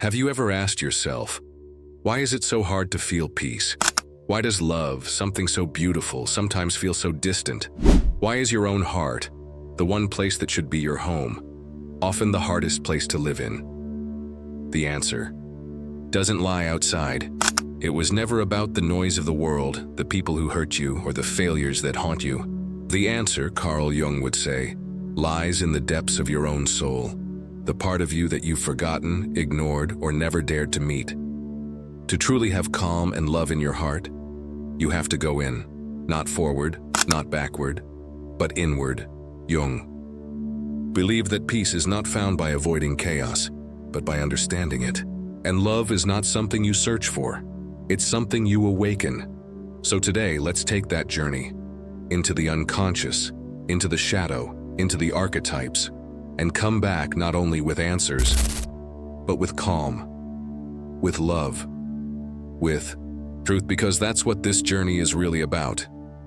Have you ever asked yourself, why is it so hard to feel peace? Why does love, something so beautiful, sometimes feel so distant? Why is your own heart, the one place that should be your home, often the hardest place to live in? The answer doesn't lie outside. It was never about the noise of the world, the people who hurt you, or the failures that haunt you. The answer, Carl Jung would say, lies in the depths of your own soul, the part of you that you've forgotten, ignored, or never dared to meet. To truly have calm and love in your heart, you have to go in, not forward, not backward, but inward. Jung believed that peace is not found by avoiding chaos, but by understanding it. And love is not something you search for, it's something you awaken. So today, let's take that journey into the unconscious, into the shadow, into the archetypes, and come back not only with answers, but with calm, with love, with truth, because that's what this journey is really about,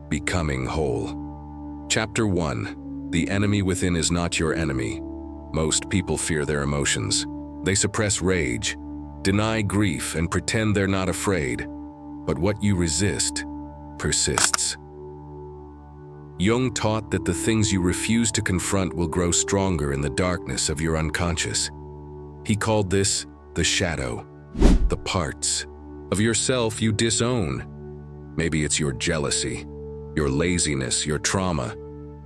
becoming whole. Chapter 1. The enemy within is not your enemy. Most people fear their emotions. They suppress rage, deny grief, and pretend they're not afraid. But what you resist persists. Jung taught that the things you refuse to confront will grow stronger in the darkness of your unconscious. He called this the shadow, the parts of yourself you disown. Maybe it's your jealousy, your laziness, your trauma.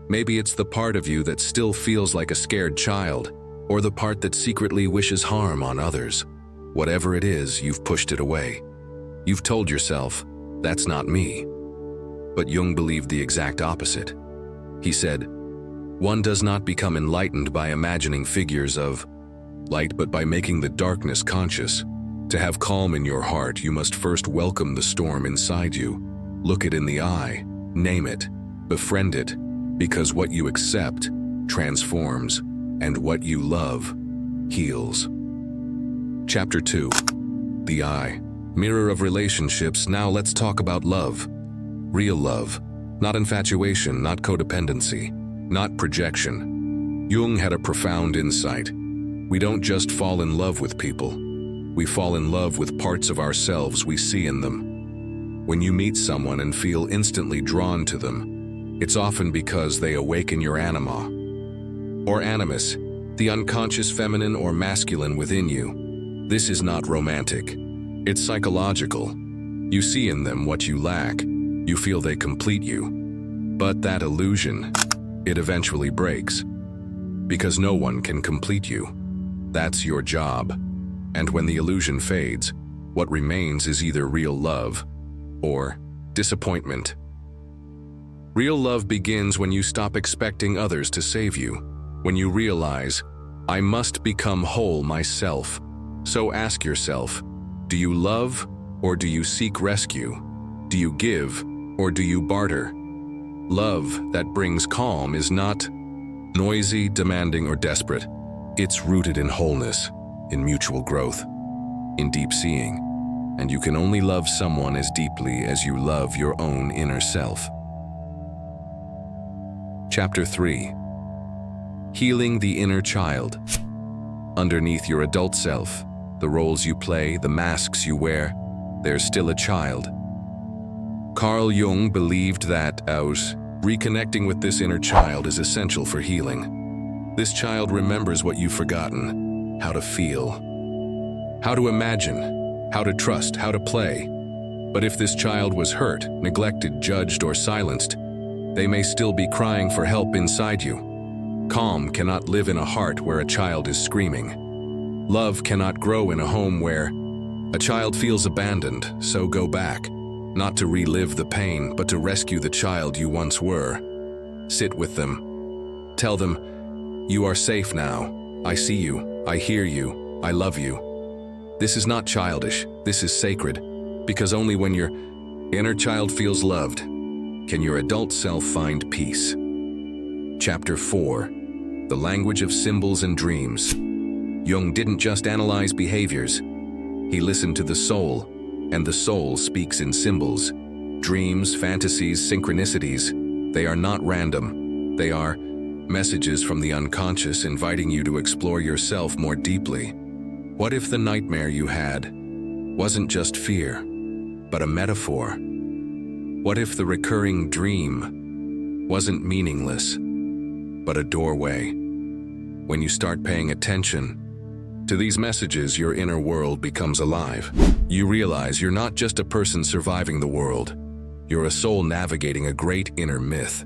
Maybe it's the part of you that still feels like a scared child, or the part that secretly wishes harm on others. Whatever it is, you've pushed it away. You've told yourself, that's not me. But Jung believed the exact opposite. He said, one does not become enlightened by imagining figures of light, but by making the darkness conscious. To have calm in your heart, you must first welcome the storm inside you. Look it in the eye, name it, befriend it, because what you accept transforms, and what you love heals. Chapter 2. The eye, mirror of relationships. Now let's talk about love. Real love, not infatuation, not codependency, not projection. Jung had a profound insight. We don't just fall in love with people. We fall in love with parts of ourselves we see in them. When you meet someone and feel instantly drawn to them, it's often because they awaken your anima, or animus, the unconscious feminine or masculine within you. This is not romantic. It's psychological. You see in them what you lack. You feel they complete you. But that illusion, it eventually breaks. Because no one can complete you. That's your job. And when the illusion fades, what remains is either real love or disappointment. Real love begins when you stop expecting others to save you. When you realize, I must become whole myself. So ask yourself, do you love or do you seek rescue? Do you give or do you barter? Love that brings calm is not noisy, demanding, or desperate. It's rooted in wholeness, in mutual growth, in deep seeing. And you can only love someone as deeply as you love your own inner self. Chapter 3. Healing the inner child. Underneath your adult self, the roles you play, the masks you wear, there's still a child. Carl Jung believed that reconnecting with this inner child is essential for healing. This child remembers what you've forgotten, how to feel, how to imagine, how to trust, how to play. But if this child was hurt, neglected, judged, or silenced, they may still be crying for help inside you. Calm cannot live in a heart where a child is screaming. Love cannot grow in a home where a child feels abandoned, so go back, not to relive the pain, but to rescue the child you once were. Sit with them. Tell them, you are safe now. I see you. I hear you. I love you. This is not childish. This is sacred, because only when your inner child feels loved can your adult self find peace. Chapter 4. The language of symbols and dreams. Jung didn't just analyze behaviors. He listened to the soul, and the soul speaks in symbols. Dreams, fantasies, synchronicities, they are not random. They are messages from the unconscious inviting you to explore yourself more deeply. What if the nightmare you had wasn't just fear, but a metaphor? What if the recurring dream wasn't meaningless, but a doorway? When you start paying attention to these messages, your inner world becomes alive. You realize you're not just a person surviving the world. You're a soul navigating a great inner myth.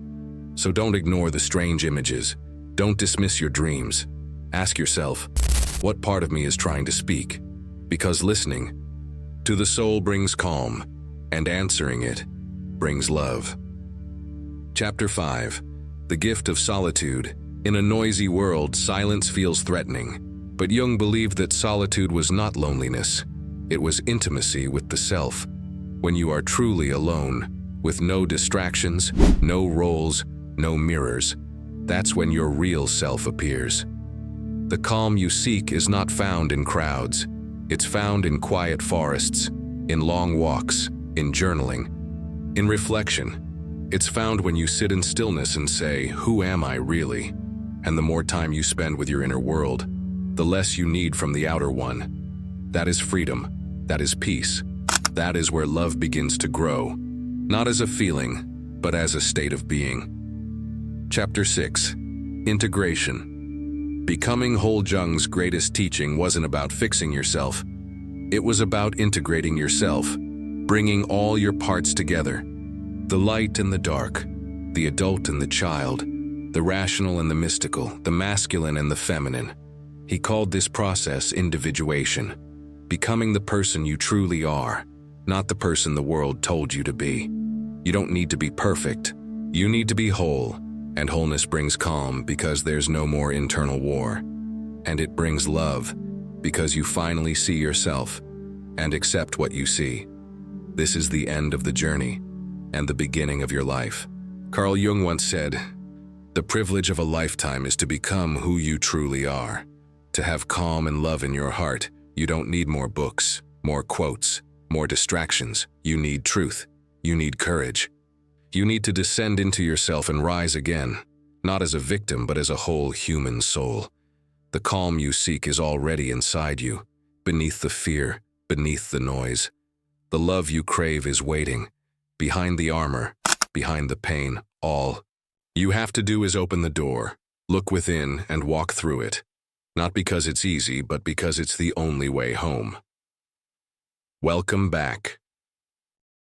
So don't ignore the strange images. Don't dismiss your dreams. Ask yourself, what part of me is trying to speak? Because listening to the soul brings calm, and answering it brings love. Chapter 5. The Gift of Solitude. In a noisy world, silence feels threatening. But Jung believed that solitude was not loneliness. It was intimacy with the self. When you are truly alone, with no distractions, no roles, no mirrors, that's when your real self appears. The calm you seek is not found in crowds. It's found in quiet forests, in long walks, in journaling, in reflection. It's found when you sit in stillness and say, "Who am I really?" And the more time you spend with your inner world, the less you need from the outer one. That is freedom. That is peace. That is where love begins to grow, not as a feeling, but as a state of being. Chapter 6. Integration. Becoming whole. Jung's greatest teaching wasn't about fixing yourself. It was about integrating yourself, bringing all your parts together. The light and the dark, the adult and the child, the rational and the mystical, the masculine and the feminine. He called this process individuation, becoming the person you truly are, not the person the world told you to be. You don't need to be perfect. You need to be whole, and wholeness brings calm because there's no more internal war. And it brings love because you finally see yourself and accept what you see. This is the end of the journey and the beginning of your life. Carl Jung once said, "The privilege of a lifetime is to become who you truly are. To have calm and love in your heart, you don't need more books, more quotes, more distractions. You need truth. You need courage. You need to descend into yourself and rise again, not as a victim, but as a whole human soul. The calm you seek is already inside you, beneath the fear, beneath the noise. The love you crave is waiting, behind the armor, behind the pain. All you have to do is open the door, look within, and walk through it. Not because it's easy, but because it's the only way home." Welcome back.